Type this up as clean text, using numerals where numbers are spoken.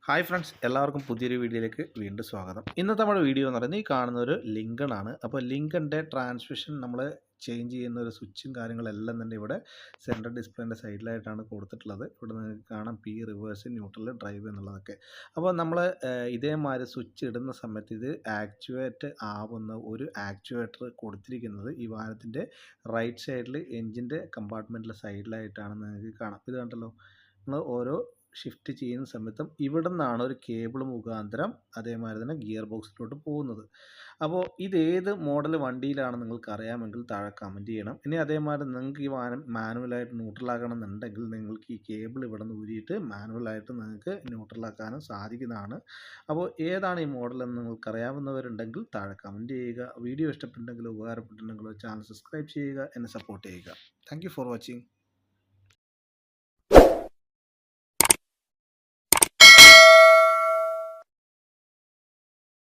Hi friends, എല്ലാവർക്കും പുതിയൊരു വീഡിയോയിലേക്ക് വീണ്ടും സ്വാഗതം. ഇന്നത്തെ നമ്മുടെ വീഡിയോ എന്ന് പറയുന്നത് ഈ കാണുന്ന ഒരു ലിങ്കണാണ്. അപ്പോൾ ലിങ്കൻ്റെ ട്രാൻസ്മിഷൻ നമ്മൾ ചേഞ്ച് ചെയ്യുന്ന ഒരു സ്വിച്ചും കാര്യങ്ങളെല്ലാം തന്നെ ഇവിടെ സെൻട്രൽ ഡിസ്പ്ലേൻ്റെ സൈഡിലായിട്ടാണ് കൊടുത്തിട്ടുള്ളത്. ഇവിടെ നിങ്ങൾക്ക് കാണാം പി, റിവേഴ്സ്, ന്യൂട്രൽ, ഡ്രൈവ് എന്നുള്ളതൊക്കെ. അപ്പോൾ നമ്മൾ ഇതേമാതിരി സ്വിച്ച് ഇടുന്ന സമയത്ത് ഇത് ആക്ച്വേറ്റ് ആവുന്ന ഒരു ആക്ച്വേറ്റർ കൊടുത്തിരിക്കുന്നത് ഈ വാഹനത്തിൻ്റെ റൈറ്റ് സൈഡിൽ എൻജിൻ്റെ കമ്പാർട്ട്മെൻറ്റിലെ സൈഡിലായിട്ടാണ് നിങ്ങൾക്ക് കാണാം. ഇത് കണ്ടല്ലോ, നമ്മൾ ഓരോ ഷിഫ്റ്റ് ചെയ്യുന്ന സമയത്തും ഇവിടെ നിന്നാണ് ഒരു കേബിൾ മുഖാന്തരം അതേമാതിരി തന്നെ ഗിയർ ബോക്സിലോട്ട് പോകുന്നത്. അപ്പോൾ ഇതേത് മോഡൽ വണ്ടിയിലാണ് നിങ്ങൾക്ക് അറിയാമെങ്കിൽ താഴെ കമൻറ്റ് ചെയ്യണം. ഇനി അതേമാതിരി നിങ്ങൾക്ക് ഈ വാഹനം മാനുവലായിട്ട് ന്യൂട്രലാക്കണം എന്നുണ്ടെങ്കിൽ നിങ്ങൾക്ക് ഈ കേബിൾ ഇവിടെ നിന്ന് ഊരിയിട്ട് മാനുവലായിട്ട് നിങ്ങൾക്ക് ന്യൂട്രലാക്കാനും സാധിക്കുന്നതാണ്. അപ്പോൾ ഏതാണ് ഈ മോഡൽ എന്ന് നിങ്ങൾക്ക് അറിയാവുന്നവരുണ്ടെങ്കിൽ താഴെ കമൻറ്റ് ചെയ്യുക. വീഡിയോ ഇഷ്ടപ്പെട്ടുണ്ടെങ്കിലോ ഉപകാരപ്പെട്ടിട്ടുണ്ടെങ്കിലോ ചാനൽ സബ്സ്ക്രൈബ് ചെയ്യുക, എന്നെ സപ്പോർട്ട് ചെയ്യുക. Thank you for watching.